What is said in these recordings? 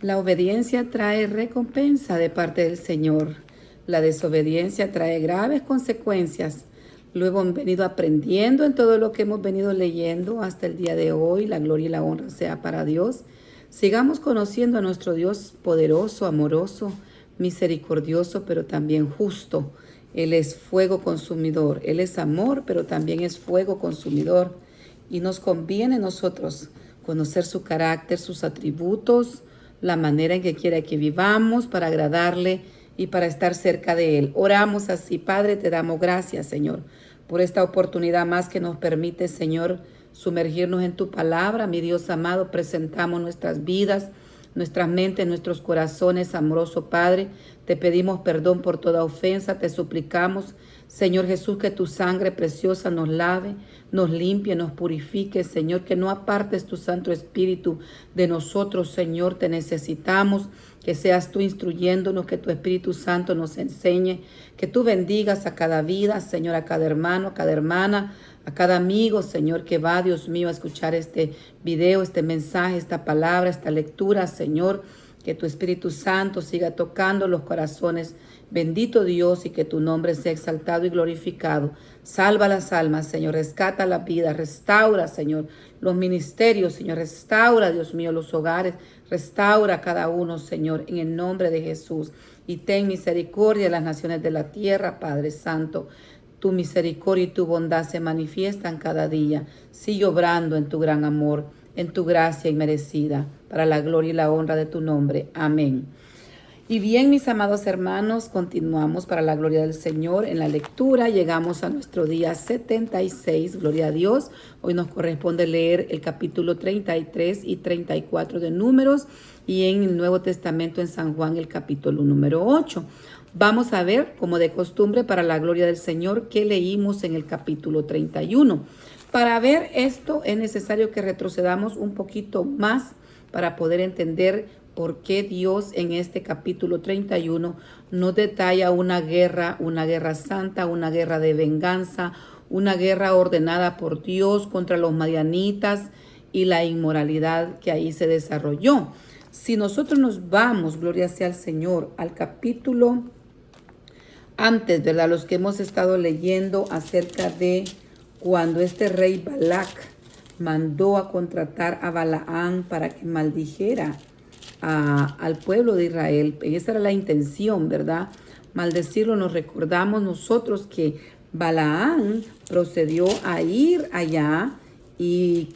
La obediencia trae recompensa de parte del Señor. La desobediencia trae graves consecuencias. Lo hemos venido aprendiendo en todo lo que hemos venido leyendo hasta el día de hoy. La gloria y la honra sea para Dios. Sigamos conociendo a nuestro Dios poderoso, amoroso, misericordioso, pero también justo. Él es fuego consumidor. Él es amor, pero también es fuego consumidor. Y nos conviene a nosotros conocer su carácter, sus atributos, la manera en que quiere que vivamos para agradarle y para estar cerca de Él. Oramos así. Padre, te damos gracias, Señor, por esta oportunidad más que nos permite, Señor, sumergirnos en tu palabra. Mi Dios amado, presentamos nuestras vidas, nuestras mentes, nuestros corazones, amoroso Padre. Te pedimos perdón por toda ofensa, te suplicamos, Señor Jesús, que tu sangre preciosa nos lave, nos limpie, nos purifique, Señor, que no apartes tu Santo Espíritu de nosotros, Señor, te necesitamos, que seas tú instruyéndonos, que tu Espíritu Santo nos enseñe, que tú bendigas a cada vida, Señor, a cada hermano, a cada hermana, a cada amigo, Señor, que va, Dios mío, a escuchar este video, este mensaje, esta palabra, esta lectura, Señor, que tu Espíritu Santo siga tocando los corazones. Bendito Dios, y que tu nombre sea exaltado y glorificado. Salva las almas, Señor, rescata la vida, restaura, Señor, los ministerios, Señor, restaura, Dios mío, los hogares, restaura a cada uno, Señor, en el nombre de Jesús. Y ten misericordia de las naciones de la tierra, Padre Santo. Tu misericordia y tu bondad se manifiestan cada día. Sigue obrando en tu gran amor, en tu gracia inmerecida, para la gloria y la honra de tu nombre. Amén. Y bien, mis amados hermanos, continuamos para la gloria del Señor en la lectura. Llegamos a nuestro día 76, gloria a Dios. Hoy nos corresponde leer el capítulo 33 y 34 de Números, y en el Nuevo Testamento en San Juan el capítulo número 8. Vamos a ver, como de costumbre, para la gloria del Señor, qué leímos en el capítulo 31. Para ver esto es necesario que retrocedamos un poquito más para poder entender por qué Dios en este capítulo 31 nos detalla una guerra santa, una guerra de venganza, una guerra ordenada por Dios contra los madianitas y la inmoralidad que ahí se desarrolló. Si nosotros nos vamos, gloria sea al Señor, al capítulo antes, ¿verdad? Los que hemos estado leyendo acerca de cuando este rey Balac mandó a contratar a Balaán para que maldijera al pueblo de Israel. Esa era la intención, ¿verdad? Maldecirlo. Nos recordamos nosotros que Balaán procedió a ir allá y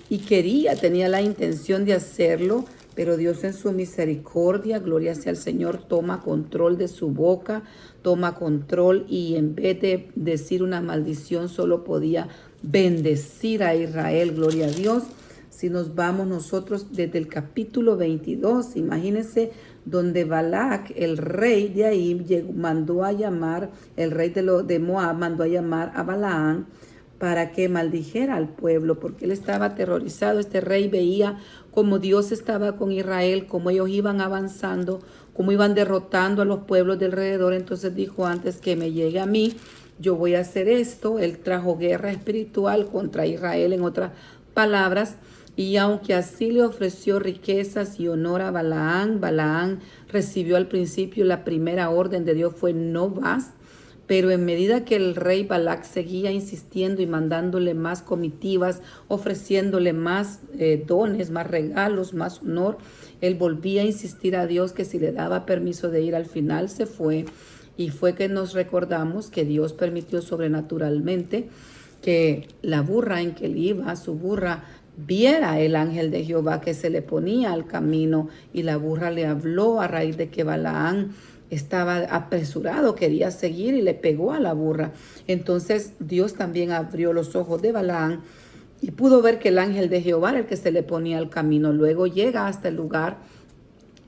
tenía la intención de hacerlo, pero Dios en su misericordia, gloria sea al Señor, toma control de su boca, toma control, y en vez de decir una maldición solo podía bendecir a Israel, gloria a Dios. Si nos vamos nosotros desde el capítulo 22, imagínense, donde Balac, el rey de ahí, mandó a llamar, el rey de Moab mandó a llamar a Balaán para que maldijera al pueblo, porque él estaba aterrorizado. Este rey veía cómo Dios estaba con Israel, cómo ellos iban avanzando, cómo iban derrotando a los pueblos de alrededor. Entonces dijo, antes que me llegue a mí, yo voy a hacer esto. Él trajo guerra espiritual contra Israel, en otras palabras. Y aunque así le ofreció riquezas y honor a Balaán, Balaán recibió al principio la primera orden de Dios, fue no vas. Pero en medida que el rey Balac seguía insistiendo y mandándole más comitivas, ofreciéndole más dones, más regalos, más honor, él volvía a insistir a Dios que si le daba permiso de ir, al final se fue. Y fue que nos recordamos que Dios permitió sobrenaturalmente que la burra en que él iba, su burra, viera el ángel de Jehová que se le ponía al camino, y la burra le habló a raíz de que Balaán estaba apresurado, quería seguir, y le pegó a la burra. Entonces Dios también abrió los ojos de Balaán y pudo ver que el ángel de Jehová era el que se le ponía al camino. Luego llega hasta el lugar.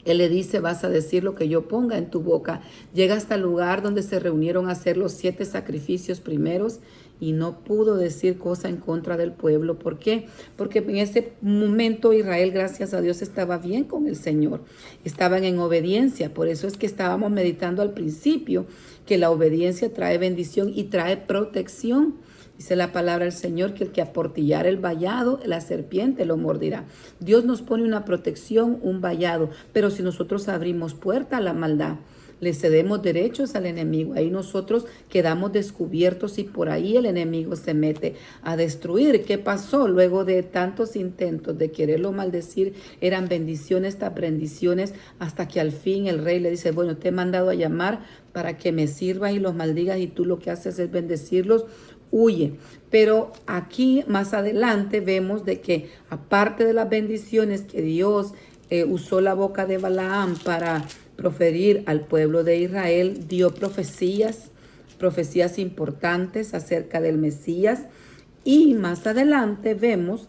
Él le dice, vas a decir lo que yo ponga en tu boca. Llega hasta el lugar donde se reunieron a hacer los 7 sacrificios primeros, y no pudo decir cosa en contra del pueblo. ¿Por qué? Porque en ese momento Israel, gracias a Dios, estaba bien con el Señor. Estaban en obediencia. Por eso es que estábamos meditando al principio que la obediencia trae bendición y trae protección. Dice la palabra del Señor que el que aportillara el vallado, la serpiente lo mordirá. Dios nos pone una protección, un vallado, pero si nosotros abrimos puerta a la maldad, le cedemos derechos al enemigo, ahí nosotros quedamos descubiertos y por ahí el enemigo se mete a destruir. ¿Qué pasó? Luego de tantos intentos de quererlo maldecir, eran bendiciones tras bendiciones, hasta que al fin el rey le dice, bueno, te he mandado a llamar para que me sirvas y los maldigas, y tú lo que haces es bendecirlos. Huye. Pero aquí más adelante vemos de que aparte de las bendiciones que Dios usó la boca de Balaam para proferir al pueblo de Israel, dio profecías importantes acerca del Mesías. Y más adelante vemos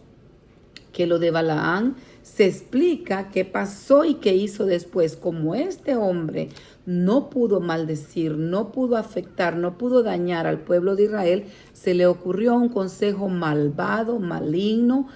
que lo de Balaam se explica qué pasó y qué hizo después. Como este hombre no pudo maldecir, no pudo afectar, no pudo dañar al pueblo de Israel, se le ocurrió un consejo malvado, maligno,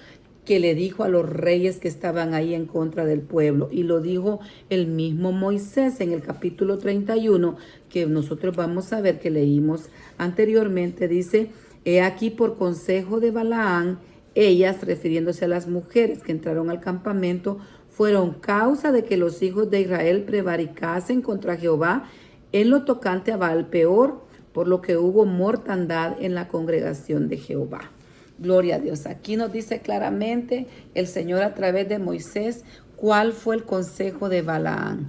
que le dijo a los reyes que estaban ahí en contra del pueblo. Y lo dijo el mismo Moisés en el capítulo 31, que nosotros vamos a ver, que leímos anteriormente. Dice, he aquí por consejo de Balaam, ellas, refiriéndose a las mujeres que entraron al campamento, fueron causa de que los hijos de Israel prevaricasen contra Jehová en lo tocante a Baal peor, por lo que hubo mortandad en la congregación de Jehová. Gloria a Dios. Aquí nos dice claramente el Señor a través de Moisés cuál fue el consejo de Balaam.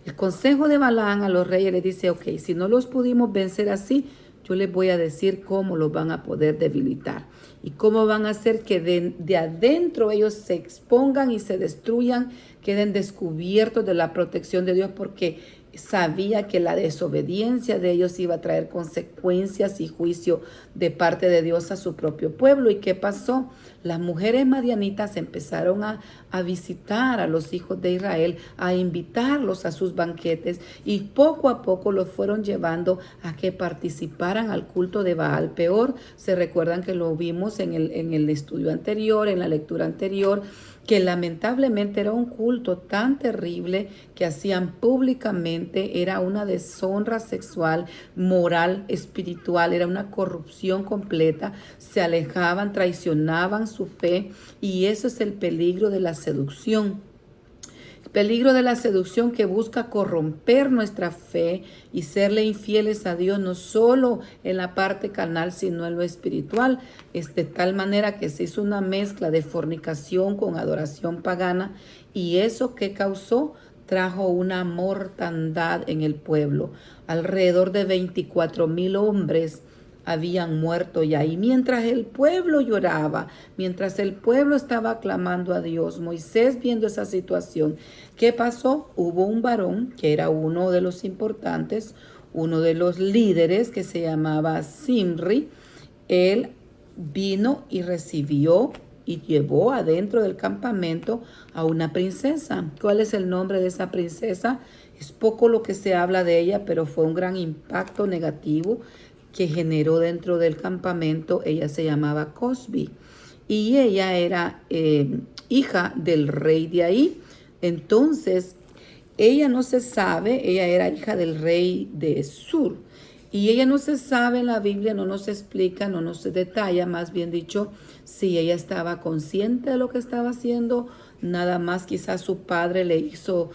El consejo de Balaam a los reyes les dice, ok, si no los pudimos vencer así, yo les voy a decir cómo los van a poder debilitar y cómo van a hacer que de adentro ellos se expongan y se destruyan, queden descubiertos de la protección de Dios, porque sabía que la desobediencia de ellos iba a traer consecuencias y juicio de parte de Dios a su propio pueblo. ¿Y qué pasó? Las mujeres madianitas empezaron a visitar a los hijos de Israel, a invitarlos a sus banquetes, y poco a poco los fueron llevando a que participaran al culto de Baal peor. Se recuerdan que lo vimos en el estudio anterior, en la lectura anterior, que lamentablemente era un culto tan terrible que hacían públicamente, era una deshonra sexual, moral, espiritual, era una corrupción completa, se alejaban, traicionaban su fe, y eso es el peligro de la seducción. Peligro de la seducción que busca corromper nuestra fe y serle infieles a Dios, no solo en la parte carnal, sino en lo espiritual. De tal manera que se hizo una mezcla de fornicación con adoración pagana, y eso que causó, trajo una mortandad en el pueblo. Alrededor de 24,000 hombres habían muerto ya. Y mientras el pueblo lloraba, mientras el pueblo estaba clamando a Dios, Moisés viendo esa situación, ¿qué pasó? Hubo un varón que era uno de los importantes, uno de los líderes, que se llamaba Zimri. Él vino y recibió y llevó adentro del campamento a una princesa. ¿Cuál es el nombre de esa princesa? Es poco lo que se habla de ella, pero fue un gran impacto negativo que generó dentro del campamento. Ella se llamaba Cosbi y ella era hija del rey de ahí. Entonces, ella no se sabe, ella era hija del rey de Sur, y ella no se sabe en la Biblia, no nos explica, no nos detalla, más bien dicho, si ella estaba consciente de lo que estaba haciendo. Nada más quizás su padre le hizo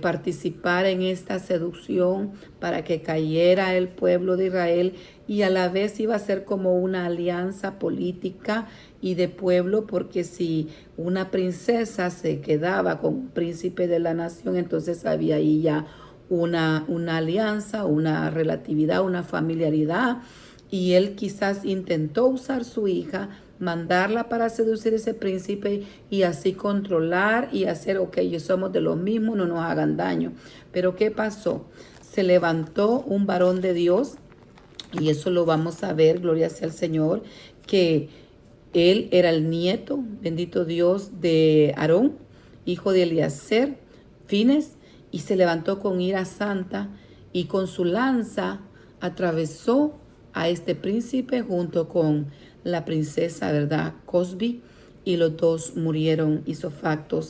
participar en esta seducción para que cayera el pueblo de Israel, y a la vez iba a ser como una alianza política y de pueblo, porque si una princesa se quedaba con un príncipe de la nación, entonces había ahí ya una alianza, una relatividad, una familiaridad, y él quizás intentó usar su hija, mandarla para seducir a ese príncipe y así controlar y hacer, ok, somos de los mismos, no nos hagan daño. Pero ¿qué pasó? Se levantó un varón de Dios, y eso lo vamos a ver, gloria sea al Señor, que él era el nieto, bendito Dios, de Aarón, hijo de Eliezer, Fines, y se levantó con ira santa y con su lanza atravesó a este príncipe junto con la princesa, ¿verdad?, Cosbi, y los dos murieron ipso facto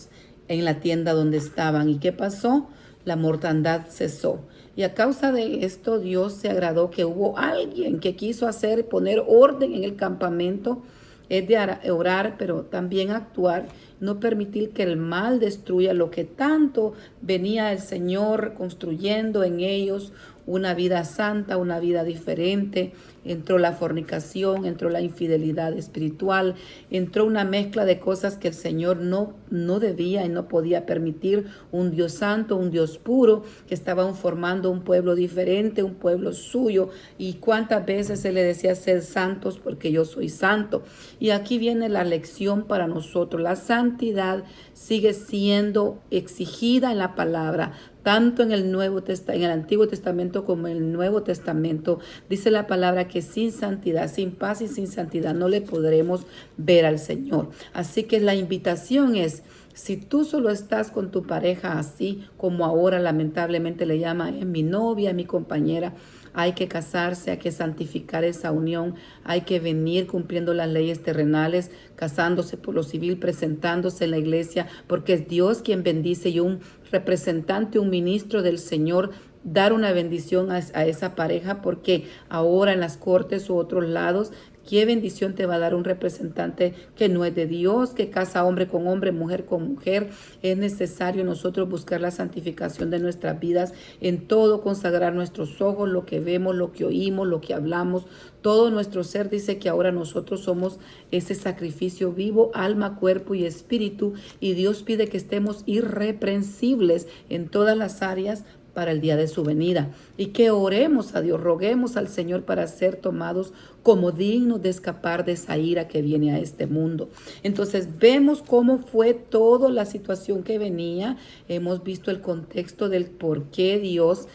en la tienda donde estaban. ¿Y qué pasó? la mortandad cesó. Y a causa de esto, Dios se agradó que hubo alguien que quiso poner orden en el campamento, es de orar, pero también actuar, no permitir que el mal destruya lo que tanto venía el Señor construyendo en ellos, una vida santa, una vida diferente. Entró la fornicación, entró la infidelidad espiritual, entró una mezcla de cosas que el Señor no debía y no podía permitir. Un Dios santo, un Dios puro, que estaban formando un pueblo diferente, un pueblo suyo. Y cuántas veces se le decía ser santos porque yo soy santo. Y aquí viene la lección para nosotros. La santidad sigue siendo exigida en la palabra, tanto en en el Antiguo Testamento como en el Nuevo Testamento. Dice la palabra que sin santidad, sin paz y sin santidad no le podremos ver al Señor. Así que la invitación es, si tú solo estás con tu pareja así como ahora lamentablemente le llama, es mi novia, mi compañera, hay que casarse, hay que santificar esa unión, hay que venir cumpliendo las leyes terrenales, casándose por lo civil, presentándose en la iglesia, porque es Dios quien bendice y un representante, un ministro del Señor, dar una bendición a esa pareja, porque ahora en las cortes u otros lados, ¿qué bendición te va a dar un representante que no es de Dios, que casa hombre con hombre, mujer con mujer? Es necesario nosotros buscar la santificación de nuestras vidas, en todo consagrar nuestros ojos, lo que vemos, lo que oímos, lo que hablamos, todo nuestro ser. Dice que ahora nosotros somos ese sacrificio vivo, alma, cuerpo y espíritu, y Dios pide que estemos irreprensibles en todas las áreas para el día de su venida, y que oremos a Dios, roguemos al Señor para ser tomados como dignos de escapar de esa ira que viene a este mundo. Entonces vemos cómo fue toda la situación que venía, hemos visto el contexto del por qué Dios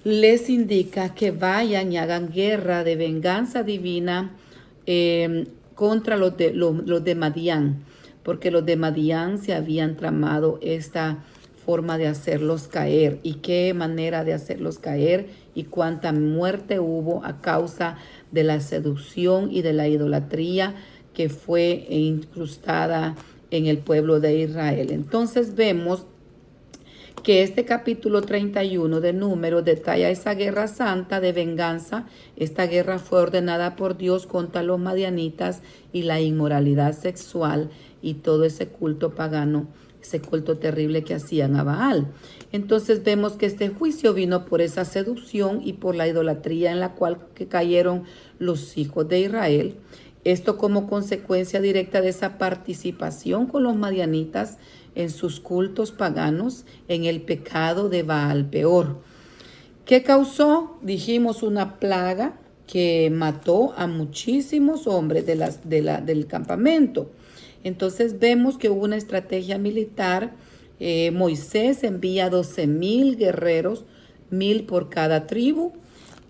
les indica que vayan y hagan guerra de venganza divina contra los de Madián, porque los de Madián se habían tramado esta forma de hacerlos caer, y qué manera de hacerlos caer, y cuánta muerte hubo a causa de la seducción y de la idolatría que fue incrustada en el pueblo de Israel. Entonces vemos que este capítulo 31 de Números detalla esa guerra santa de venganza. Esta guerra fue ordenada por Dios contra los madianitas y la inmoralidad sexual y todo ese culto pagano, ese culto terrible que hacían a Baal. Entonces vemos que este juicio vino por esa seducción y por la idolatría en la cual cayeron los hijos de Israel. Esto como consecuencia directa de esa participación con los madianitas en sus cultos paganos, en el pecado de Baal peor. ¿Qué causó? Dijimos una plaga que mató a muchísimos hombres del campamento. Entonces vemos que hubo una estrategia militar. Moisés envía 12,000 guerreros, 1,000 por cada tribu,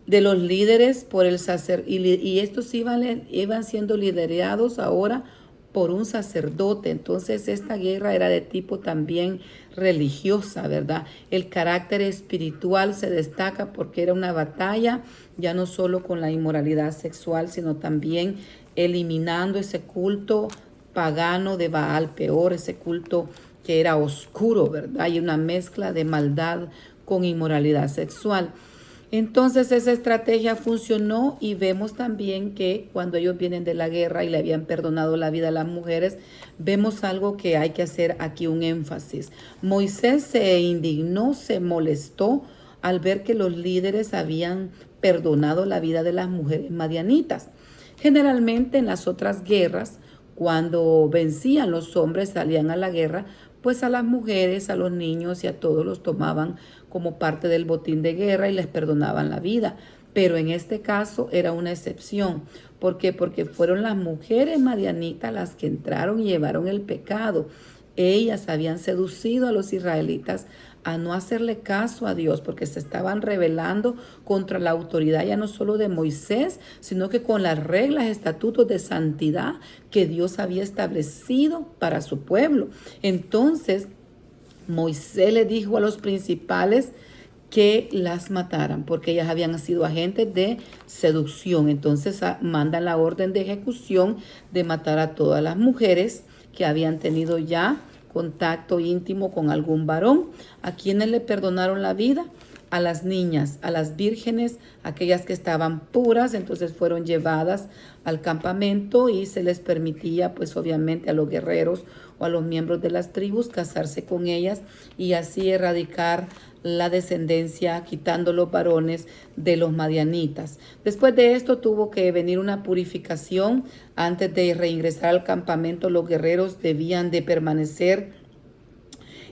de los líderes por el sacerdote, y estos iban siendo liderados ahora por un sacerdote. Entonces esta guerra era de tipo también religiosa, ¿verdad? El carácter espiritual se destaca porque era una batalla ya no solo con la inmoralidad sexual, sino también eliminando ese culto pagano de Baal peor, ese culto que era oscuro, ¿verdad? Y una mezcla de maldad con inmoralidad sexual. Entonces esa estrategia funcionó, y vemos también que cuando ellos vienen de la guerra y le habían perdonado la vida a las mujeres, vemos algo que hay que hacer aquí un énfasis. Moisés se indignó, se molestó al ver que los líderes habían perdonado la vida de las mujeres madianitas. Generalmente en las otras guerras, cuando vencían los hombres, salían a la guerra, pues a las mujeres, a los niños y a todos los tomaban como parte del botín de guerra y les perdonaban la vida. Pero en este caso era una excepción. ¿Por qué? Porque fueron las mujeres madianitas las que entraron y llevaron el pecado. Ellas habían seducido a los israelitas a no hacerle caso a Dios, porque se estaban rebelando contra la autoridad ya no solo de Moisés, sino que con las reglas, estatutos de santidad que Dios había establecido para su pueblo. Entonces Moisés le dijo a los principales que las mataran, porque ellas habían sido agentes de seducción. Entonces mandan la orden de ejecución de matar a todas las mujeres que habían tenido ya contacto íntimo con algún varón. ¿A quienes le perdonaron la vida? A las niñas, a las vírgenes, aquellas que estaban puras, entonces fueron llevadas al campamento y se les permitía, pues obviamente a los guerreros o a los miembros de las tribus casarse con ellas y así erradicar la descendencia, quitando los varones de los madianitas. Después de esto tuvo que venir una purificación. Antes de reingresar al campamento, los guerreros debían de permanecer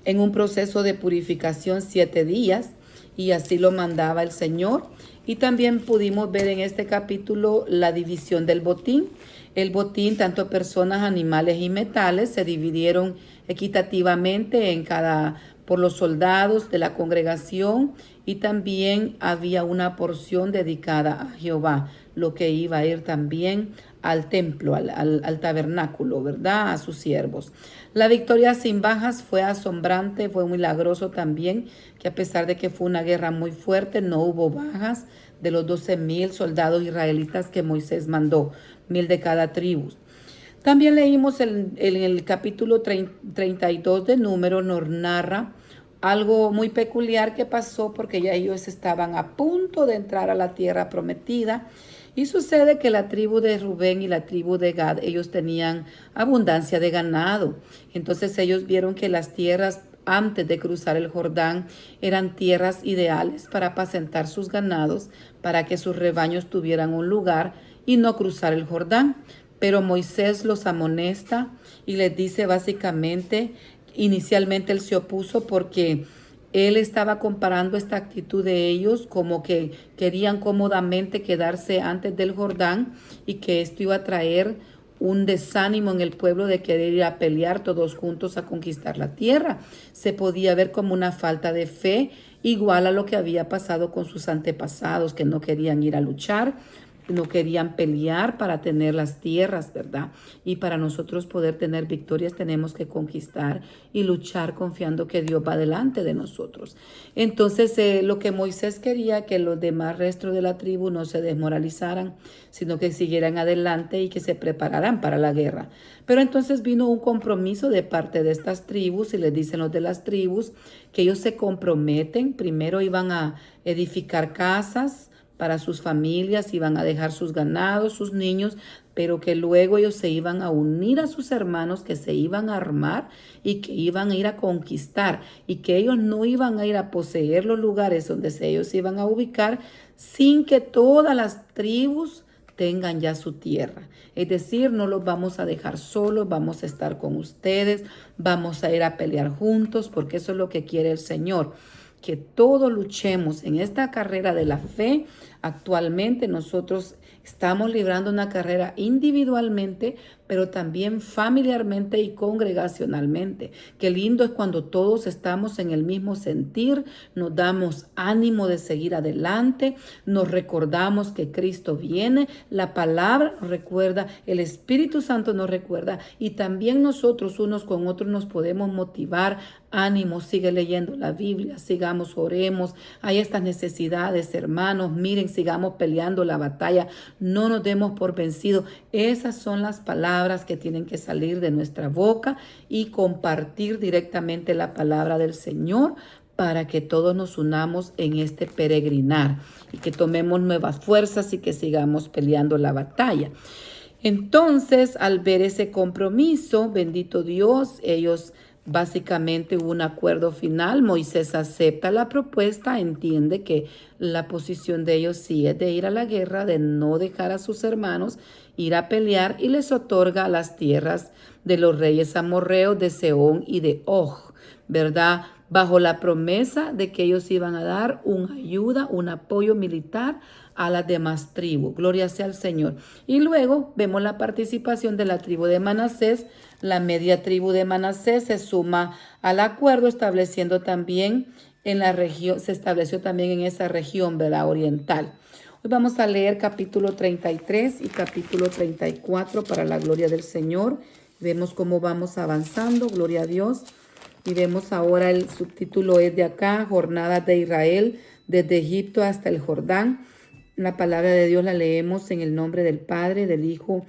en un proceso de purificación 7 días. Y así lo mandaba el Señor. Y también pudimos ver en este capítulo la división del botín. El botín, tanto personas, animales y metales, se dividieron equitativamente por los soldados de la congregación, y también había una porción dedicada a Jehová, lo que iba a ir también al templo, al tabernáculo, ¿verdad? A sus siervos. La victoria sin bajas fue asombrante, fue milagroso también, que a pesar de que fue una guerra muy fuerte, no hubo bajas de los 12,000 soldados israelitas que Moisés mandó, 1,000 de cada tribu. También leímos en el capítulo 32 de Números, nos narra algo muy peculiar que pasó porque ya ellos estaban a punto de entrar a la tierra prometida. Y sucede que la tribu de Rubén y la tribu de Gad, ellos tenían abundancia de ganado. Entonces ellos vieron que las tierras antes de cruzar el Jordán eran tierras ideales para apacentar sus ganados, para que sus rebaños tuvieran un lugar y no cruzar el Jordán. Pero Moisés los amonesta y les dice básicamente, inicialmente él se opuso porque él estaba comparando esta actitud de ellos como que querían cómodamente quedarse antes del Jordán y que esto iba a traer un desánimo en el pueblo de querer ir a pelear todos juntos a conquistar la tierra. Se podía ver como una falta de fe, igual a lo que había pasado con sus antepasados, que no querían ir a luchar, no querían pelear para tener las tierras, ¿verdad? Y para nosotros poder tener victorias tenemos que conquistar y luchar confiando que Dios va delante de nosotros. Entonces, lo que Moisés quería, que los demás restos de la tribu no se desmoralizaran, sino que siguieran adelante y que se prepararan para la guerra. Pero entonces vino un compromiso de parte de estas tribus y les dicen los de las tribus que ellos se comprometen. Primero iban a edificar casas para sus familias, iban a dejar sus ganados, sus niños, pero que luego ellos se iban a unir a sus hermanos, que se iban a armar y que iban a ir a conquistar, y que ellos no iban a ir a poseer los lugares donde ellos se iban a ubicar sin que todas las tribus tengan ya su tierra. Es decir, no los vamos a dejar solos, vamos a estar con ustedes, vamos a ir a pelear juntos, porque eso es lo que quiere el Señor, que todos luchemos en esta carrera de la fe. Actualmente nosotros estamos librando una carrera individualmente, pero también familiarmente y congregacionalmente. Qué lindo es cuando todos estamos en el mismo sentir, nos damos ánimo de seguir adelante, nos recordamos que Cristo viene, la palabra nos recuerda, el Espíritu Santo nos recuerda, y también nosotros unos con otros nos podemos motivar. Ánimo, sigue leyendo la Biblia, sigamos, oremos. Hay estas necesidades, hermanos, miren, sigamos peleando la batalla, no nos demos por vencidos. Esas son las palabras que tienen que salir de nuestra boca y compartir directamente la palabra del Señor para que todos nos unamos en este peregrinar y que tomemos nuevas fuerzas y que sigamos peleando la batalla. Entonces, al ver ese compromiso, bendito Dios, ellos básicamente hubo un acuerdo final. Moisés acepta la propuesta, entiende que la posición de ellos sí es de ir a la guerra, de no dejar a sus hermanos ir a pelear, y les otorga las tierras de los reyes amorreos de Sehón y de Og, ¿verdad? Bajo la promesa de que ellos iban a dar una ayuda, un apoyo militar a las demás tribus. Gloria sea al Señor. Y luego vemos la participación de la tribu de Manasés. La media tribu de Manasés se suma al acuerdo, estableciendo también en la región, se estableció también en esa región, ¿verdad?, oriental. Hoy vamos a leer capítulo 33 y capítulo 34 para la gloria del Señor. Vemos cómo vamos avanzando, gloria a Dios. Y vemos ahora el subtítulo es de acá, Jornadas de Israel, desde Egipto hasta el Jordán. La palabra de Dios la leemos en el nombre del Padre, del Hijo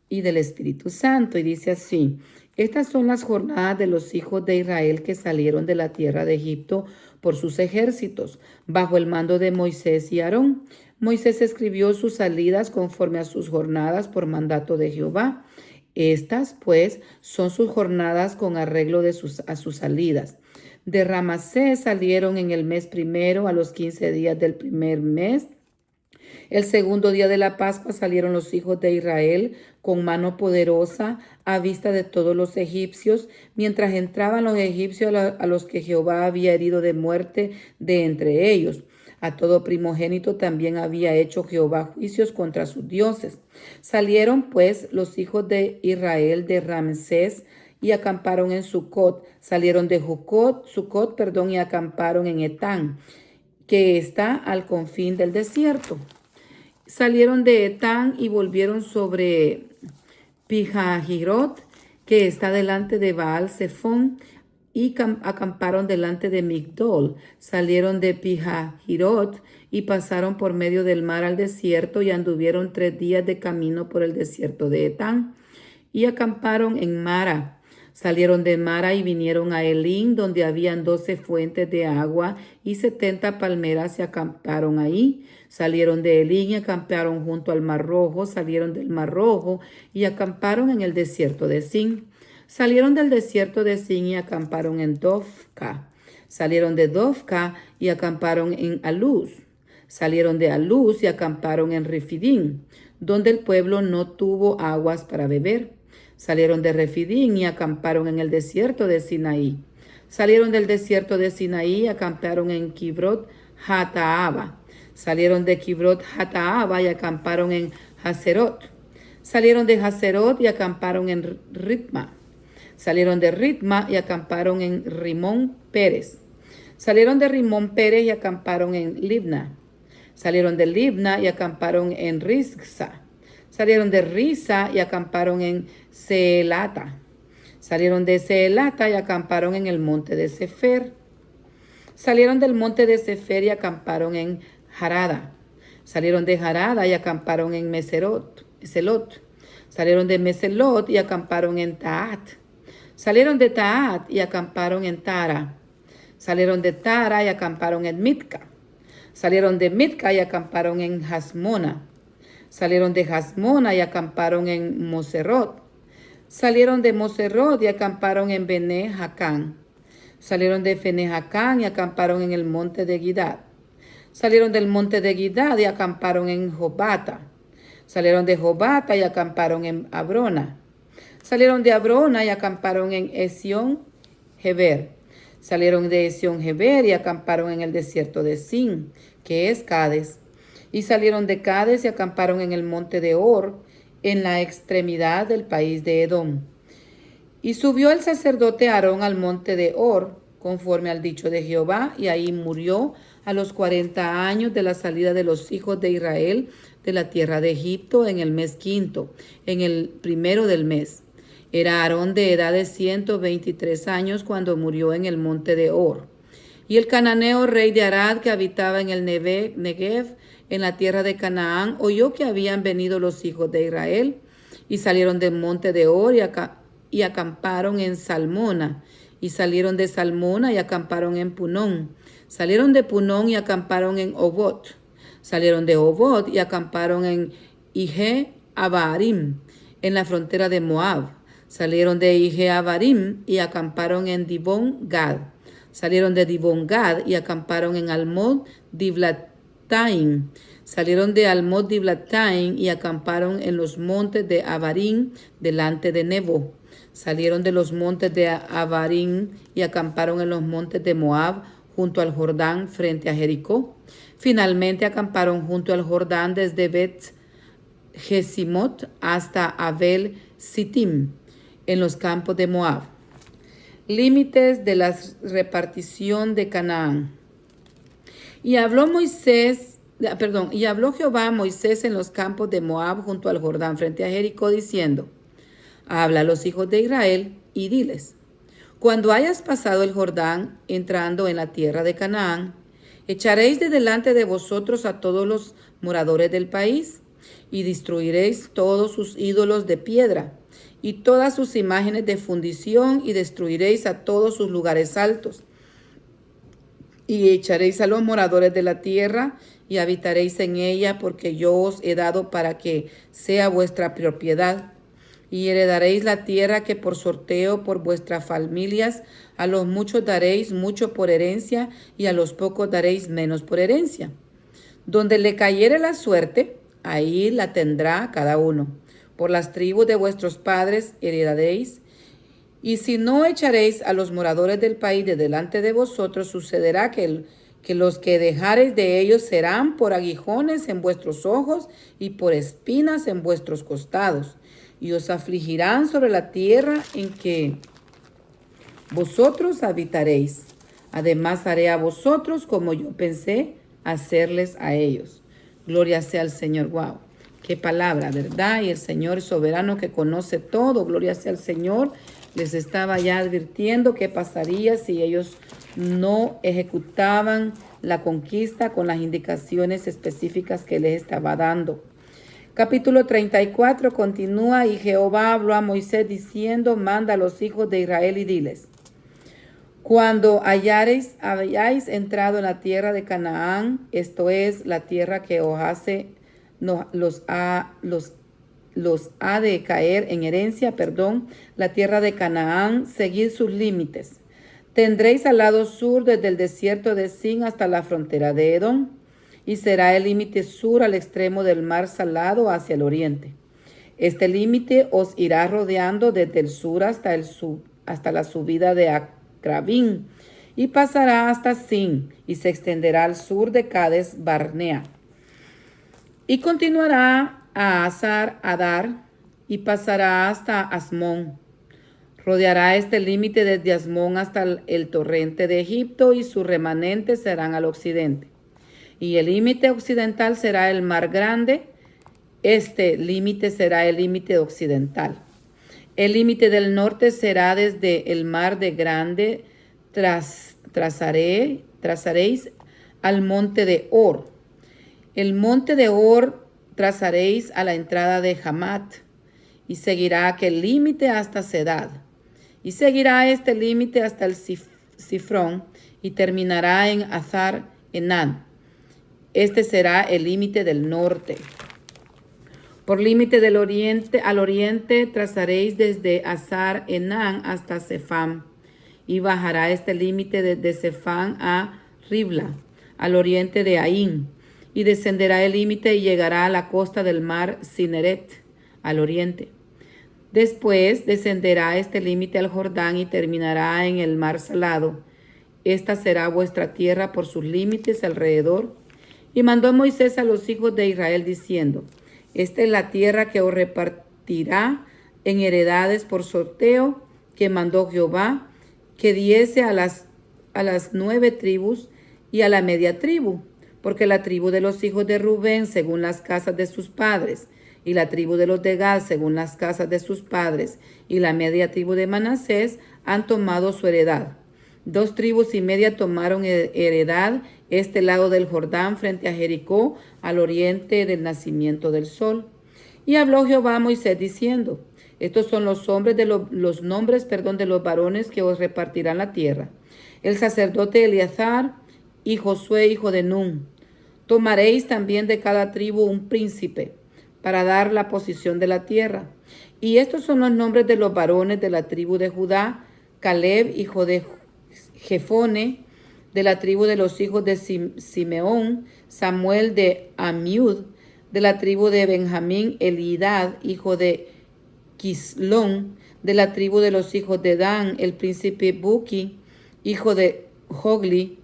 y del Espíritu Santo. Y dice así: Estas son las jornadas de los hijos de Israel que salieron de la tierra de Egipto por sus ejércitos, bajo el mando de Moisés y Aarón. Moisés escribió sus salidas conforme a sus jornadas por mandato de Jehová. Estas, pues, son sus jornadas con arreglo a sus salidas. De Ramasés salieron en el mes primero a los 15 días del primer mes. El segundo día de la Pascua salieron los hijos de Israel con mano poderosa a vista de todos los egipcios, mientras entraban los egipcios a los que Jehová había herido de muerte de entre ellos. A todo primogénito también había hecho Jehová juicios contra sus dioses. Salieron pues los hijos de Israel de Ramsés y acamparon en Sucot. Salieron de Sucot, y acamparon en Etán, que está al confín del desierto. Salieron de Etán y volvieron sobre Pijahirot, que está delante de Baal Zephón, y acamparon delante de Migdol. Salieron de Pijahirot y pasaron por medio del mar al desierto y anduvieron 3 días de camino por el desierto de Etán y acamparon en Mara. Salieron de Mara y vinieron a Elín, donde habían 12 fuentes de agua y 70 palmeras, y acamparon ahí. Salieron de Elín y acamparon junto al Mar Rojo. Salieron del Mar Rojo y acamparon en el desierto de Zin. Salieron del desierto de Zin y acamparon en Dofca. Salieron de Dofca y acamparon en Aluz. Salieron de Aluz y acamparon en Refidín, donde el pueblo no tuvo aguas para beber. Salieron de Refidín y acamparon en el desierto de Sinaí. Salieron del desierto de Sinaí y acamparon en Kibrot Hataaba. Salieron de Kibrot Hataaba y acamparon en Haserot. Salieron de Haserot y acamparon en Ritma. Salieron de Ritma y acamparon en Rimón Pérez. Salieron de Rimón Pérez y acamparon en Libna. Salieron de Libna y acamparon en Risza. Salieron de Risa y acamparon en Seelata. Salieron de Seelata y acamparon en el monte de Sefer. Salieron del monte de Sefer y acamparon en Harada. Salieron de Harada y acamparon en Meselot. Salieron de Meselot y acamparon en Taat. Salieron de Taat y acamparon en Tara. Salieron de Tara y acamparon en Mitka. Salieron de Mitka y acamparon en Hasmona. Salieron de Hasmona y acamparon en Moserot. Salieron de Moserot y acamparon en Bene Jacán. Salieron de Bene Jacán y acamparon en el monte de Gidad. Salieron del monte de Gidad y acamparon en Jobata. Salieron de Jobata y acamparon en Abrona. Salieron de Abrona y acamparon en Esión Geber. Salieron de Esión Geber y acamparon en el desierto de Sin, que es Cades. Y salieron de Cades y acamparon en el monte de Or, en la extremidad del país de Edom. Y subió el sacerdote Aarón al monte de Or, conforme al dicho de Jehová, y ahí murió a los 40 años de la salida de los hijos de Israel de la tierra de Egipto, en el mes quinto, en el primero del mes. Era Aarón de edad de 123 años cuando murió en el monte de Or. Y el cananeo rey de Arad, que habitaba en el Negev, en la tierra de Canaán, oyó que habían venido los hijos de Israel y salieron del monte de Or y acamparon en Salmona. Y salieron de Salmona y acamparon en Punón. Salieron de Punón y acamparon en Obot. Salieron de Obot y acamparon en Ije Abarim, en la frontera de Moab. Salieron de Ije Abarim y acamparon en Dibón Gad. Salieron de Dibón Gad y acamparon en Almod Diblataim. Salieron de Almod Diblataim y acamparon en los montes de Abarim delante de Nebo. Salieron de los montes de Abarim y acamparon en los montes de Moab junto al Jordán frente a Jericó. Finalmente acamparon junto al Jordán desde Bet Jesimot hasta Abel Sittim en los campos de Moab. Límites de la repartición de Canaán. Y habló Jehová a Moisés en los campos de Moab junto al Jordán frente a Jericó, diciendo: habla a los hijos de Israel y diles: cuando hayas pasado el Jordán entrando en la tierra de Canaán, echaréis de delante de vosotros a todos los moradores del país y destruiréis todos sus ídolos de piedra, y todas sus imágenes de fundición, y destruiréis a todos sus lugares altos. Y echaréis a los moradores de la tierra, y habitaréis en ella, porque yo os he dado para que sea vuestra propiedad. Y heredaréis la tierra que por sorteo por vuestras familias, a los muchos daréis mucho por herencia, y a los pocos daréis menos por herencia. Donde le cayere la suerte, ahí la tendrá cada uno. Por las tribus de vuestros padres heredaréis. Y si no echaréis a los moradores del país de delante de vosotros, sucederá que los que dejareis de ellos serán por aguijones en vuestros ojos y por espinas en vuestros costados. Y os afligirán sobre la tierra en que vosotros habitaréis. Además haré a vosotros como yo pensé hacerles a ellos. Gloria sea al Señor. Wow, qué palabra, ¿verdad? Y el Señor soberano que conoce todo, gloria sea al Señor, les estaba ya advirtiendo qué pasaría si ellos no ejecutaban la conquista con las indicaciones específicas que les estaba dando. Capítulo 34 continúa: y Jehová habló a Moisés diciendo, manda a los hijos de Israel y diles: cuando hayáis entrado en la tierra de Canaán, esto es, la tierra que os los ha de caer en herencia, la tierra de Canaán, seguid sus límites. Tendréis al lado sur desde el desierto de Sin hasta la frontera de Edom, y será el límite sur al extremo del mar Salado hacia el oriente. Este límite os irá rodeando desde el sur hasta la subida de Acrabín, y pasará hasta Sin, y se extenderá al sur de Cades Barnea, y continuará a Hazar Adar, y pasará hasta Asmón. Rodeará este límite desde Asmón hasta el torrente de Egipto, y sus remanentes serán al occidente. Y el límite occidental será el mar grande. Este límite será el límite occidental. El límite del norte será desde el mar de Grande, trazaréis al monte de Or. El monte de Or trazaréis a la entrada de Hamat, y seguirá aquel límite hasta Sedad. Y seguirá este límite hasta el Sifrón, y terminará en Hazar Enán. Este será el límite del norte. Por límite del oriente al oriente trazaréis desde Hazar Enán hasta Sefam, y bajará este límite desde Sefam a Ribla, al oriente de Aín, y descenderá el límite y llegará a la costa del mar Cineret, al oriente. Después descenderá este límite al Jordán y terminará en el mar Salado. Esta será vuestra tierra por sus límites alrededor. Y mandó Moisés a los hijos de Israel diciendo: esta es la tierra que os repartirá en heredades por sorteo, que mandó Jehová, que diese a las 9 tribus y a la media tribu, porque la tribu de los hijos de Rubén según las casas de sus padres, y la tribu de los de Gad según las casas de sus padres, y la media tribu de Manasés han tomado su heredad. 2 tribus y media tomaron heredad este lado del Jordán frente a Jericó, al oriente del nacimiento del sol. Y habló Jehová a Moisés diciendo: estos son los nombres de los varones que os repartirán la tierra. El sacerdote Eleazar y Josué hijo de Nun. Tomaréis también de cada tribu un príncipe para dar la posición de la tierra. Y estos son los nombres de los varones de la tribu de Judá: Caleb hijo de Jefone, de la tribu de los hijos de Simeón, Samuel de Amiud, de la tribu de Benjamín, Elidad, hijo de Quislón, de la tribu de los hijos de Dan, el príncipe Buki, hijo de Jogli,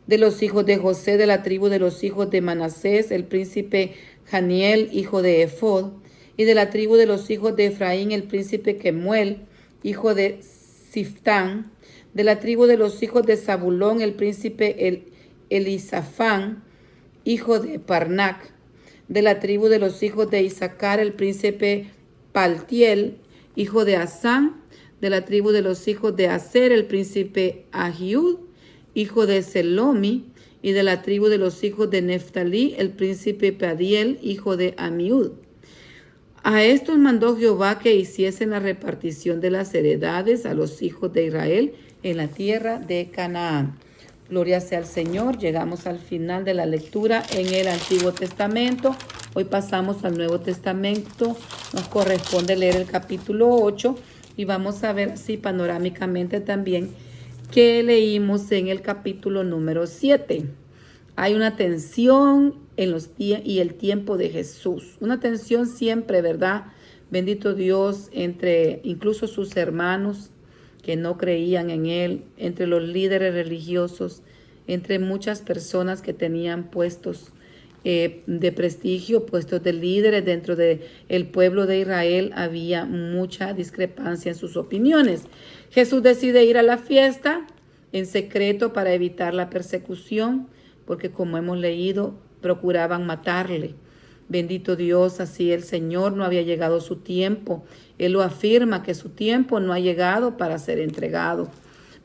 de los hijos de José, de la tribu de los hijos de Manasés, el príncipe Janiel, hijo de Efod, y de la tribu de los hijos de Efraín, el príncipe Kemuel, hijo de Siftán, de la tribu de los hijos de Zabulón, el príncipe Elisafán, hijo de Parnac, de la tribu de los hijos de Isaacar, el príncipe Paltiel, hijo de Asán, de la tribu de los hijos de Aser, el príncipe Ahiud, hijo de Selomi, y de la tribu de los hijos de Neftalí, el príncipe Padiel, hijo de Amiud. A estos mandó Jehová que hiciesen la repartición de las heredades a los hijos de Israel en la tierra de Canaán. Gloria sea al Señor. Llegamos al final de la lectura en el Antiguo Testamento. Hoy pasamos al Nuevo Testamento. Nos corresponde leer el capítulo 8 y vamos a ver así panorámicamente también qué leímos en el capítulo número 7. Hay una tensión y el tiempo de Jesús. Una tensión siempre, ¿verdad? Bendito Dios, entre incluso sus hermanos que no creían en Él, entre los líderes religiosos, entre muchas personas que tenían puestos de prestigio, puestos de líderes dentro del pueblo de Israel. Había mucha discrepancia en sus opiniones. Jesús decide ir a la fiesta en secreto para evitar la persecución, porque como hemos leído, procuraban matarle. Bendito Dios, así el Señor no había llegado su tiempo. Él lo afirma que su tiempo no ha llegado para ser entregado.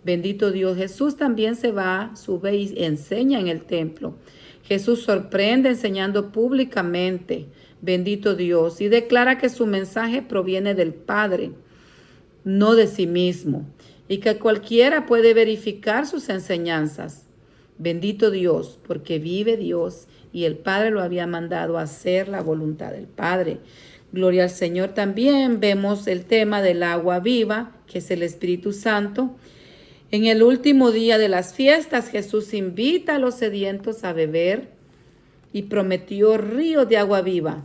Bendito Dios, Jesús también se va, sube y enseña en el templo. Jesús sorprende enseñando públicamente, bendito Dios, y declara que su mensaje proviene del Padre, no de sí mismo, y que cualquiera puede verificar sus enseñanzas. Bendito Dios, porque vive Dios y el Padre lo había mandado a hacer la voluntad del Padre. Gloria al Señor. También vemos el tema del agua viva, que es el Espíritu Santo. En el último día de las fiestas, Jesús invita a los sedientos a beber y prometió río de agua viva,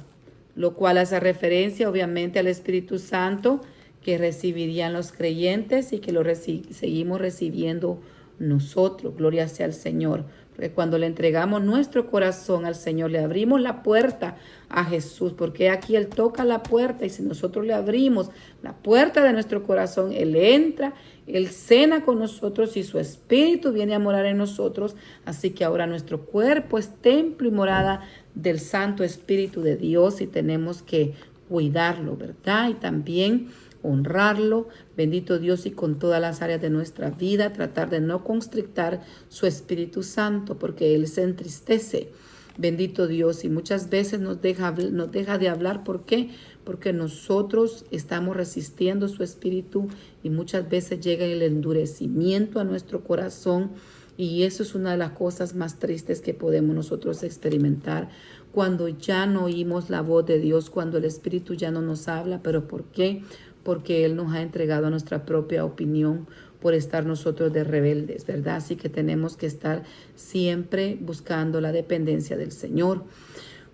lo cual hace referencia obviamente al Espíritu Santo que recibirían los creyentes y que lo seguimos recibiendo nosotros. Gloria sea al Señor. Porque cuando le entregamos nuestro corazón al Señor, le abrimos la puerta a Jesús, porque aquí Él toca la puerta y si nosotros le abrimos la puerta de nuestro corazón, Él entra, Él cena con nosotros y su Espíritu viene a morar en nosotros. Así que ahora nuestro cuerpo es templo y morada del Santo Espíritu de Dios y tenemos que cuidarlo, ¿verdad? Y también honrarlo, bendito Dios, y con todas las áreas de nuestra vida, tratar de no constrictar su Espíritu Santo, porque Él se entristece, bendito Dios, y muchas veces nos deja de hablar. ¿Por qué? Porque nosotros estamos resistiendo su Espíritu y muchas veces llega el endurecimiento a nuestro corazón. Y eso es una de las cosas más tristes que podemos nosotros experimentar cuando ya no oímos la voz de Dios, cuando el Espíritu ya no nos habla. ¿Pero por qué? Porque Él nos ha entregado a nuestra propia opinión por estar nosotros de rebeldes, ¿verdad? Así que tenemos que estar siempre buscando la dependencia del Señor.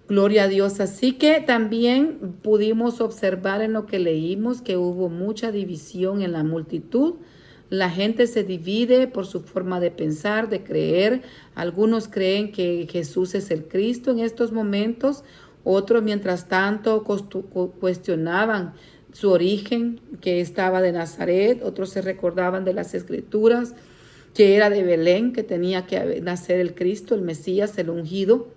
Gloria a Dios. Así que también pudimos observar en lo que leímos que hubo mucha división en la multitud. La gente se divide por su forma de pensar, de creer. Algunos creen que Jesús es el Cristo en estos momentos. Otros, mientras tanto, cuestionaban su origen, que estaba de Nazaret. Otros se recordaban de las Escrituras, que era de Belén, que tenía que nacer el Cristo, el Mesías, el ungido.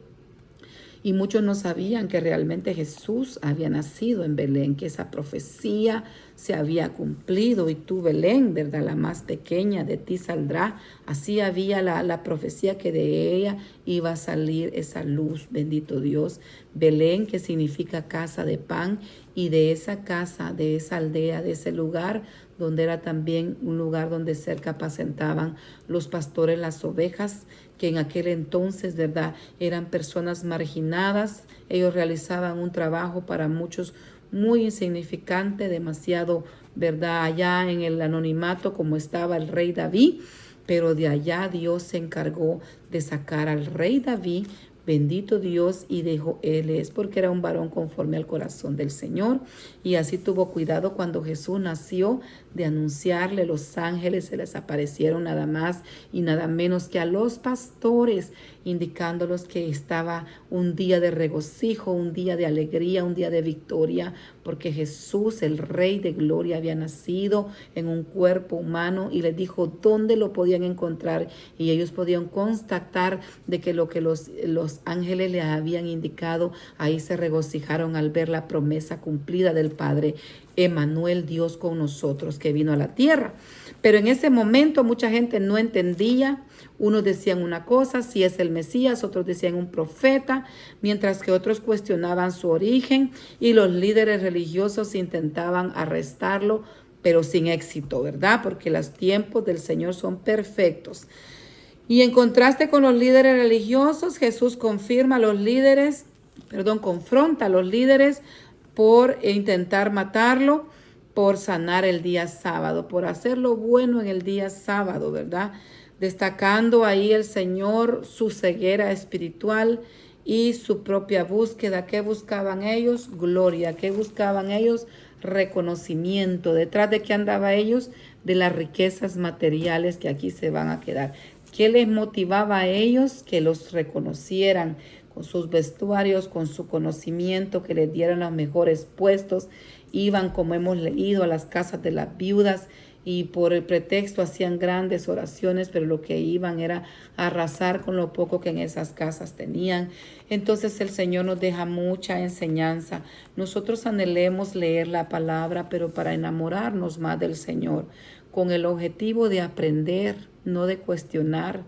Y muchos no sabían que realmente Jesús había nacido en Belén, que esa profecía se había cumplido. Y tú, Belén, ¿verdad? La más pequeña, de ti saldrá. Así había la profecía que de ella iba a salir esa luz, bendito Dios. Belén, que significa casa de pan, y de esa casa, de esa aldea, de ese lugar, donde era también un lugar donde cerca apacentaban los pastores las ovejas, que en aquel entonces, ¿verdad?, eran personas marginadas. Ellos realizaban un trabajo para muchos muy insignificante, demasiado, ¿verdad?, allá en el anonimato como estaba el rey David, pero de allá Dios se encargó de sacar al rey David, bendito Dios, y dijo, Él es, porque era un varón conforme al corazón del Señor. Y así tuvo cuidado cuando Jesús nació de anunciarle. Los ángeles se les aparecieron nada más y nada menos que a los pastores, indicándolos que estaba un día de regocijo, un día de alegría, un día de victoria, porque Jesús, el Rey de Gloria, había nacido en un cuerpo humano, y les dijo dónde lo podían encontrar, y ellos podían constatar de que lo que los ángeles le habían indicado, ahí se regocijaron al ver la promesa cumplida del Padre, Emmanuel, Dios con nosotros, que vino a la tierra. Pero en ese momento mucha gente no entendía. Unos decían una cosa, si es el Mesías, otros decían un profeta, mientras que otros cuestionaban su origen y los líderes religiosos intentaban arrestarlo, pero sin éxito, ¿verdad? Porque los tiempos del Señor son perfectos. Y en contraste con los líderes religiosos, Jesús confronta a los líderes por intentar matarlo, por sanar el día sábado, por hacer lo bueno en el día sábado, ¿verdad? Destacando ahí el Señor su ceguera espiritual y su propia búsqueda. ¿Qué buscaban ellos? Gloria. ¿Qué buscaban ellos? Reconocimiento. ¿Detrás de qué andaba ellos? De las riquezas materiales que aquí se van a quedar. ¿Qué les motivaba a ellos? Que los reconocieran con sus vestuarios, con su conocimiento, que les dieran los mejores puestos. Iban, como hemos leído, a las casas de las viudas y por el pretexto hacían grandes oraciones, pero lo que iban era arrasar con lo poco que en esas casas tenían. Entonces el Señor nos deja mucha enseñanza. Nosotros anhelemos leer la palabra, pero para enamorarnos más del Señor, con el objetivo de aprender, no de cuestionar,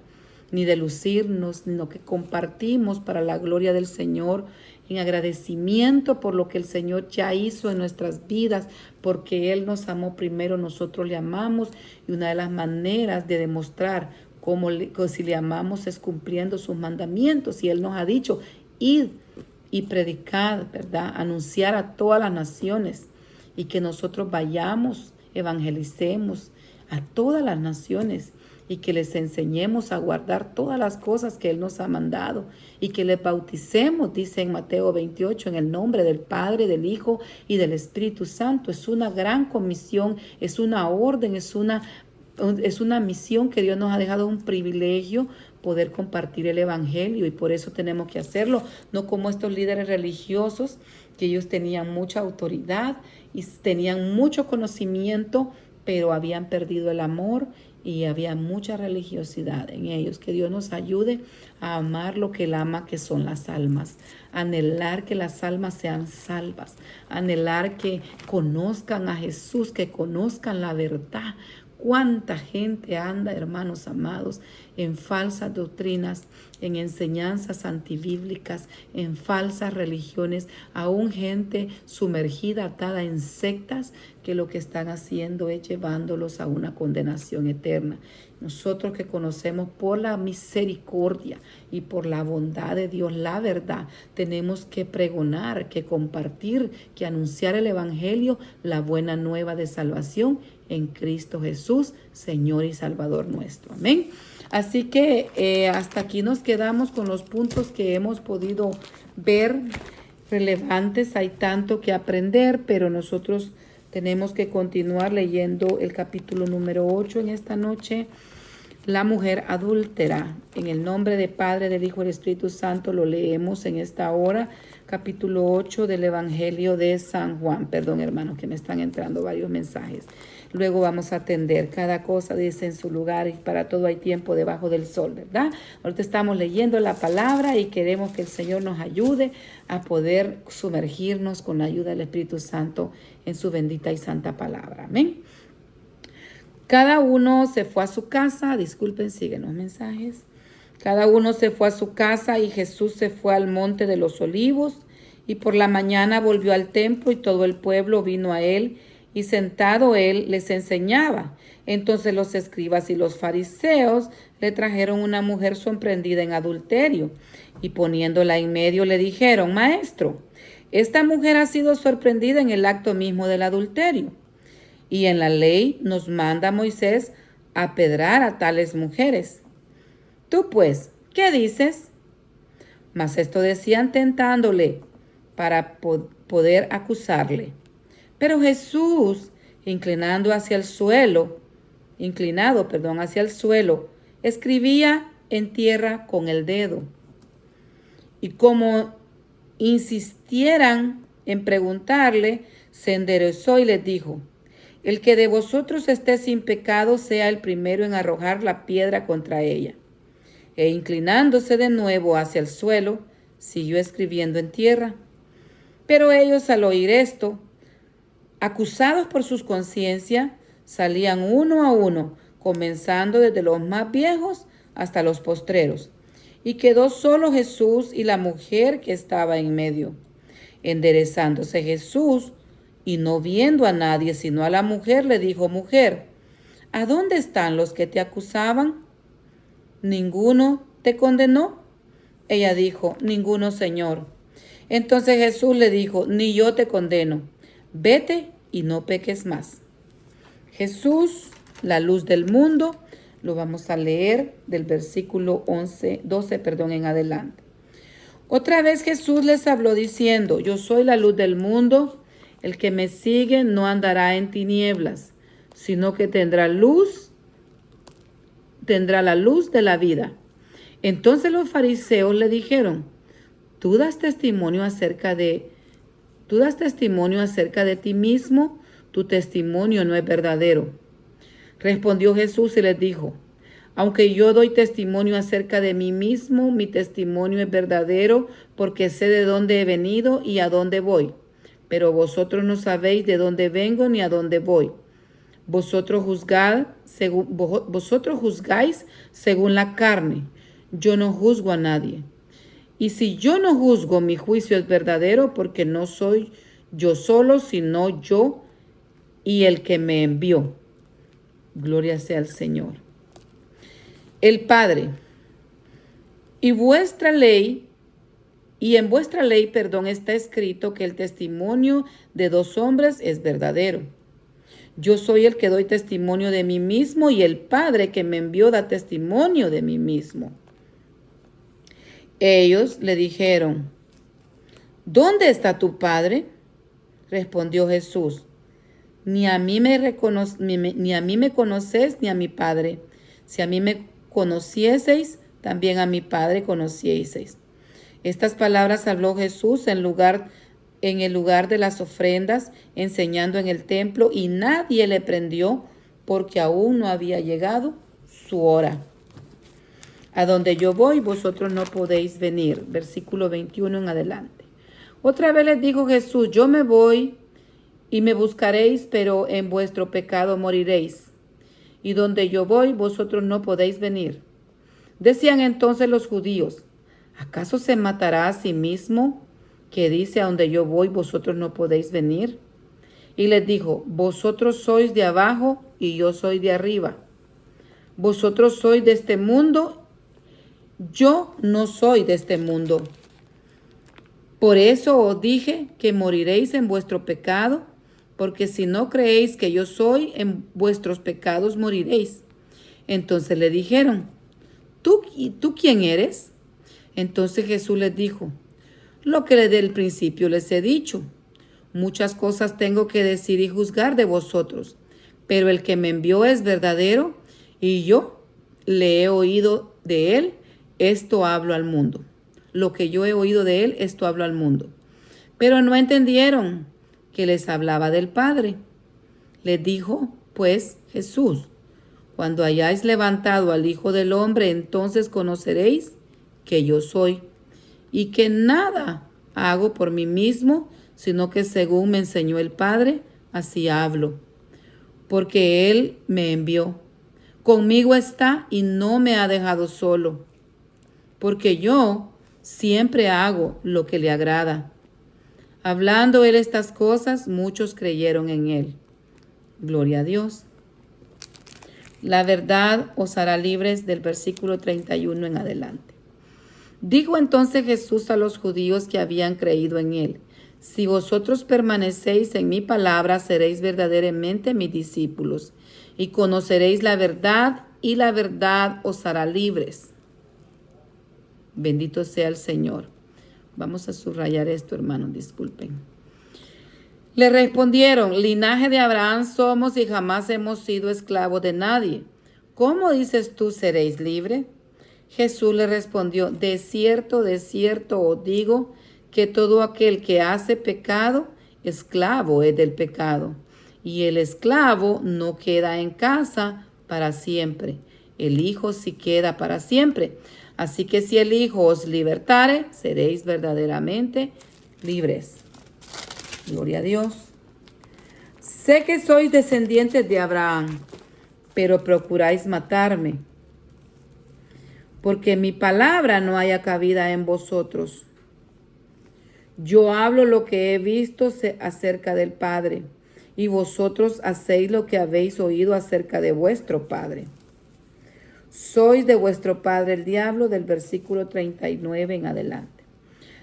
ni de lucirnos, sino que compartimos para la gloria del Señor, en agradecimiento por lo que el Señor ya hizo en nuestras vidas, porque Él nos amó primero, nosotros le amamos, y una de las maneras de demostrar si le amamos es cumpliendo sus mandamientos, y Él nos ha dicho, id y predicad, ¿verdad? Anunciar a todas las naciones, y que nosotros vayamos, evangelicemos a todas las naciones, y que les enseñemos a guardar todas las cosas que Él nos ha mandado y que les bauticemos, dice en Mateo 28, en el nombre del Padre, del Hijo y del Espíritu Santo. Es una gran comisión, es una orden, es una misión que Dios nos ha dejado, un privilegio poder compartir el Evangelio, y por eso tenemos que hacerlo, no como estos líderes religiosos que ellos tenían mucha autoridad y tenían mucho conocimiento, pero habían perdido el amor y había mucha religiosidad en ellos. Que Dios nos ayude a amar lo que Él ama, que son las almas. Anhelar que las almas sean salvas. Anhelar que conozcan a Jesús, que conozcan la verdad. Cuánta gente anda, hermanos amados, en falsas doctrinas, en enseñanzas antibíblicas, en falsas religiones, aún gente sumergida, atada en sectas, que lo que están haciendo es llevándolos a una condenación eterna. Nosotros que conocemos por la misericordia y por la bondad de Dios la verdad, tenemos que pregonar, que compartir, que anunciar el Evangelio, la buena nueva de salvación en Cristo Jesús, Señor y Salvador nuestro. Amén. Así que hasta aquí nos quedamos con los puntos que hemos podido ver relevantes. Hay tanto que aprender, pero nosotros tenemos que continuar leyendo el capítulo número 8 en esta noche. La mujer adúltera. En el nombre del Padre, del Hijo y del Espíritu Santo lo leemos en esta hora. Capítulo 8 del Evangelio de San Juan. Perdón, hermanos, que me están entrando varios mensajes. Luego vamos a atender cada cosa, dice, en su lugar, y para todo hay tiempo debajo del sol, ¿verdad? Ahorita estamos leyendo la palabra y queremos que el Señor nos ayude a poder sumergirnos con la ayuda del Espíritu Santo en su bendita y santa palabra. Amén. Cada uno se fue a su casa. Disculpen, siguen los mensajes. Cada uno se fue a su casa y Jesús se fue al monte de los olivos, y por la mañana volvió al templo y todo el pueblo vino a él, y sentado él les enseñaba. Entonces los escribas y los fariseos le trajeron una mujer sorprendida en adulterio, y poniéndola en medio le dijeron: Maestro, esta mujer ha sido sorprendida en el acto mismo del adulterio, y en la ley nos manda Moisés apedrear a tales mujeres. Tú pues, ¿qué dices? Mas esto decían tentándole para poder acusarle. Pero Jesús, inclinado hacia el suelo, escribía en tierra con el dedo. Y como insistieran en preguntarle, se enderezó y les dijo: El que de vosotros esté sin pecado sea el primero en arrojar la piedra contra ella. E inclinándose de nuevo hacia el suelo, siguió escribiendo en tierra. Pero ellos, al oír esto, acusados por sus conciencias, Salían uno a uno, comenzando desde los más viejos hasta los postreros. Y quedó solo Jesús y la mujer que estaba en medio. Enderezándose Jesús y no viendo a nadie sino a la mujer, le dijo: Mujer, ¿a dónde están los que te acusaban? ¿Ninguno te condenó? Ella dijo: Ninguno, Señor. Entonces Jesús le dijo: Ni yo te condeno. Vete y no peques más. Jesús, la luz del mundo, lo vamos a leer del versículo 12 en adelante. Otra vez Jesús les habló diciendo: Yo soy la luz del mundo. El que me sigue no andará en tinieblas, sino que tendrá la luz de la vida. Entonces los fariseos le dijeron: ¿Tú das testimonio acerca de ti mismo? Tu testimonio no es verdadero. Respondió Jesús y les dijo: Aunque yo doy testimonio acerca de mí mismo, mi testimonio es verdadero, porque sé de dónde he venido y a dónde voy. Pero vosotros no sabéis de dónde vengo ni a dónde voy. Vosotros juzgáis según la carne. Yo no juzgo a nadie. Y si yo no juzgo, mi juicio es verdadero, porque no soy yo solo, sino yo y el que me envió. Gloria sea al Señor. El Padre. Y en vuestra ley, está escrito que el testimonio de dos hombres es verdadero. Yo soy el que doy testimonio de mí mismo, y el Padre que me envió da testimonio de mí mismo. Ellos le dijeron: ¿Dónde está tu Padre? Respondió Jesús: Ni a mí me conocéis ni a mi Padre. Si a mí me conocieseis, también a mi Padre conocieseis. Estas palabras habló Jesús en el lugar de las ofrendas, enseñando en el templo, y nadie le prendió, porque aún no había llegado su hora. A donde yo voy, vosotros no podéis venir. Versículo 21 en adelante. Otra vez les dijo Jesús: Yo me voy y me buscaréis, pero en vuestro pecado moriréis. Y donde yo voy, vosotros no podéis venir. Decían entonces los judíos: ¿Acaso se matará a sí mismo, que dice: A donde yo voy, vosotros no podéis venir? Y les dijo: Vosotros sois de abajo y yo soy de arriba. Vosotros sois de este mundo, yo no soy de este mundo. Por eso os dije que moriréis en vuestro pecado, porque si no creéis que yo soy, en vuestros pecados moriréis. Entonces le dijeron: ¿Tú quién eres? Entonces Jesús les dijo: Lo que desde el principio les he dicho. Muchas cosas tengo que decir y juzgar de vosotros, pero el que me envió es verdadero, y yo le he oído de él, esto hablo al mundo. Lo que yo he oído de él, esto hablo al mundo. Pero no entendieron que les hablaba del Padre. Les dijo pues Jesús: Cuando hayáis levantado al Hijo del Hombre, entonces conoceréis que yo soy, y que nada hago por mí mismo, sino que según me enseñó el Padre, así hablo. Porque Él me envió. Conmigo está y no me ha dejado solo, porque yo siempre hago lo que le agrada. Hablando Él estas cosas, muchos creyeron en Él. Gloria a Dios. La verdad os hará libres, del versículo 31 en adelante. Dijo entonces Jesús a los judíos que habían creído en Él: Si vosotros permanecéis en mi palabra, seréis verdaderamente mis discípulos, y conoceréis la verdad, y la verdad os hará libres. Bendito sea el Señor. Vamos a subrayar esto, hermanos, disculpen. Le respondieron: Linaje de Abraham somos y jamás hemos sido esclavos de nadie. ¿Cómo dices tú, seréis libres? Jesús le respondió: de cierto os digo, que todo aquel que hace pecado, esclavo es del pecado. Y el esclavo no queda en casa para siempre. El Hijo sí queda para siempre. Así que si el Hijo os libertare, seréis verdaderamente libres. Gloria a Dios. sé que sois descendientes de Abraham, pero procuráis matarme, porque mi palabra no haya cabida en vosotros. Yo hablo lo que he visto acerca del Padre, y vosotros hacéis lo que habéis oído acerca de vuestro padre. Sois de vuestro padre el diablo, del versículo 39 en adelante.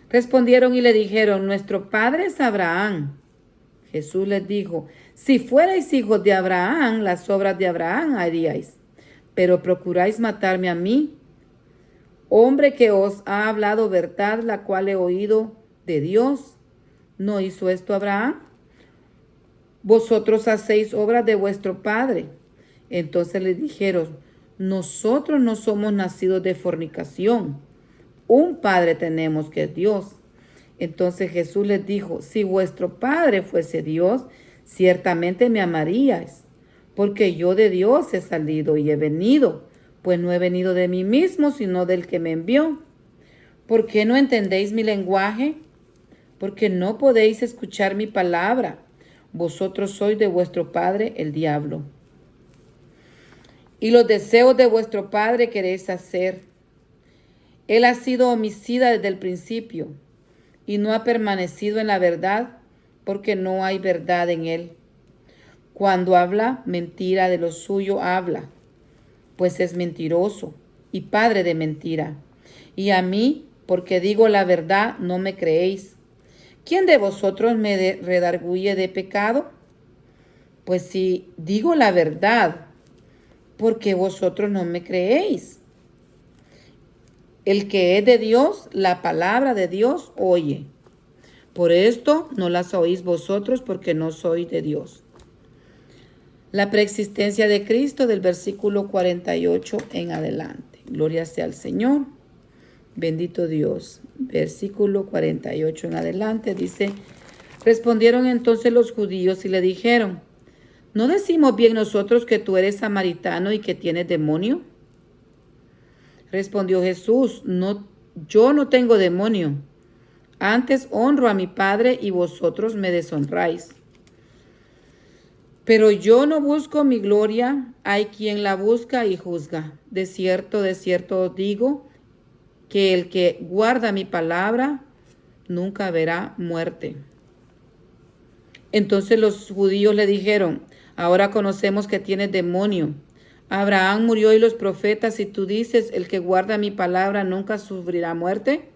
Respondieron y le dijeron, nuestro padre es Abraham. Jesús les dijo, si fuerais hijos de Abraham, las obras de Abraham haríais, pero procuráis matarme a mí, hombre que os ha hablado verdad, la cual he oído de Dios. ¿No hizo esto Abraham? Vosotros hacéis obras de vuestro padre. Entonces le dijeron, nosotros no somos nacidos de fornicación. Un padre tenemos que es Dios. Entonces Jesús les dijo, si vuestro padre fuese Dios, ciertamente me amaríais, porque yo de Dios he salido y he venido, pues no he venido de mí mismo, sino del que me envió. ¿Por qué no entendéis mi lenguaje? Porque no podéis escuchar mi palabra. Vosotros sois de vuestro padre el diablo, y los deseos de vuestro padre queréis hacer. Él ha sido homicida desde el principio, y no ha permanecido en la verdad, porque no hay verdad en él. Cuando habla mentira, de lo suyo habla, pues es mentiroso y padre de mentira. Y a mí, porque digo la verdad, no me creéis. ¿Quién de vosotros me redarguye de pecado? Pues si digo la verdad, ¿por qué vosotros no me creéis? El que es de Dios, la palabra de Dios oye. Por esto no las oís vosotros, porque no sois de Dios. La preexistencia de Cristo, del versículo 48 en adelante. Gloria sea al Señor. Bendito Dios. Versículo 48 en adelante dice, respondieron entonces los judíos y le dijeron, ¿no decimos bien nosotros que tú eres samaritano y que tienes demonio? Respondió Jesús, no, yo no tengo demonio. Antes honro a mi Padre y vosotros me deshonráis. Pero yo no busco mi gloria, hay quien la busca y juzga. De cierto os digo, que el que guarda mi palabra nunca verá muerte. Entonces los judíos le dijeron, ahora conocemos que tienes demonio. Abraham murió y los profetas, y tú dices, el que guarda mi palabra nunca sufrirá muerte.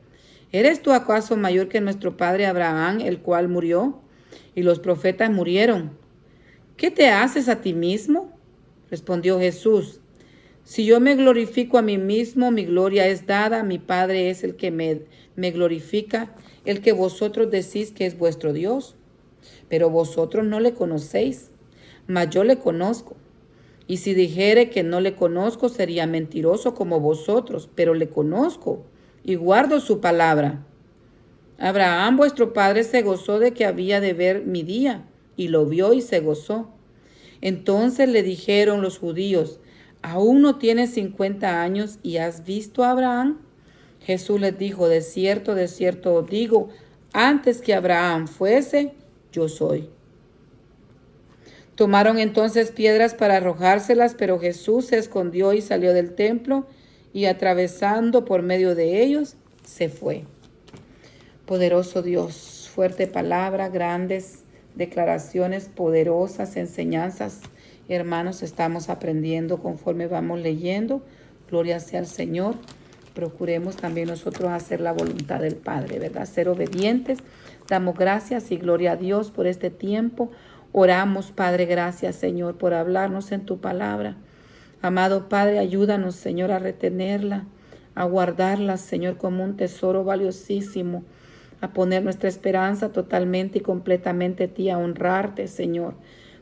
¿Eres tú acaso mayor que nuestro padre Abraham, el cual murió? Y los profetas murieron. ¿Qué te haces a ti mismo? Respondió Jesús. Si yo me glorifico a mí mismo, mi gloria es dada, mi Padre es el que me glorifica, el que vosotros decís que es vuestro Dios. Pero vosotros no le conocéis, mas yo le conozco. Y si dijere que no le conozco, sería mentiroso como vosotros, pero le conozco y guardo su palabra. Abraham, vuestro padre, se gozó de que había de ver mi día, y lo vio y se gozó. Entonces le dijeron los judíos, ¿aún no tienes 50 años y has visto a Abraham? Jesús les dijo, de cierto os digo, antes que Abraham fuese, yo soy. Tomaron entonces piedras para arrojárselas, pero Jesús se escondió y salió del templo, y atravesando por medio de ellos, se fue. Poderoso Dios, fuerte palabra, grandes declaraciones, poderosas enseñanzas. Hermanos, estamos aprendiendo conforme vamos leyendo. Gloria sea al Señor. Procuremos también nosotros hacer la voluntad del Padre, ¿verdad? Ser obedientes. Damos gracias y gloria a Dios por este tiempo. Oramos, Padre, gracias, Señor, por hablarnos en tu palabra. Amado Padre, ayúdanos, Señor, a retenerla, a guardarla, Señor, como un tesoro valiosísimo, a poner nuestra esperanza totalmente y completamente en ti, a honrarte, Señor.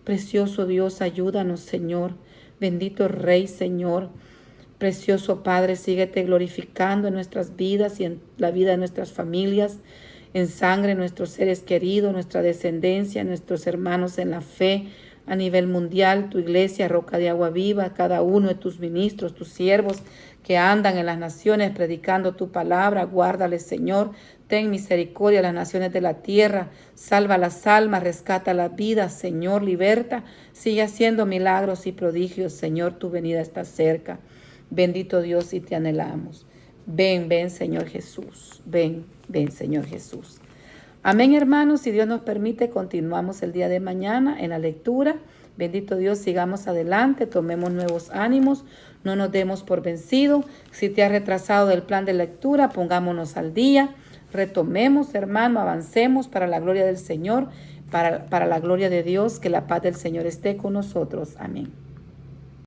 Precioso Dios, ayúdanos, Señor. Bendito Rey, Señor. Precioso Padre, síguete glorificando en nuestras vidas y en la vida de nuestras familias, en sangre, nuestros seres queridos, nuestra descendencia, nuestros hermanos en la fe, a nivel mundial, tu iglesia, roca de agua viva, cada uno de tus ministros, tus siervos, que andan en las naciones predicando tu palabra. Guárdales, Señor. Ten misericordia a las naciones de la tierra. Salva las almas, rescata las vidas, Señor, liberta. Sigue haciendo milagros y prodigios, Señor, tu venida está cerca. Bendito Dios, y te anhelamos. Ven, ven, Señor Jesús. Ven, ven, Señor Jesús. Amén, hermanos. Si Dios nos permite, continuamos el día de mañana en la lectura. Bendito Dios, sigamos adelante, tomemos nuevos ánimos, no nos demos por vencido. Si te has retrasado del plan de lectura, pongámonos al día, retomemos, hermano, avancemos para la gloria del Señor, para la gloria de Dios, que la paz del Señor esté con nosotros. Amén.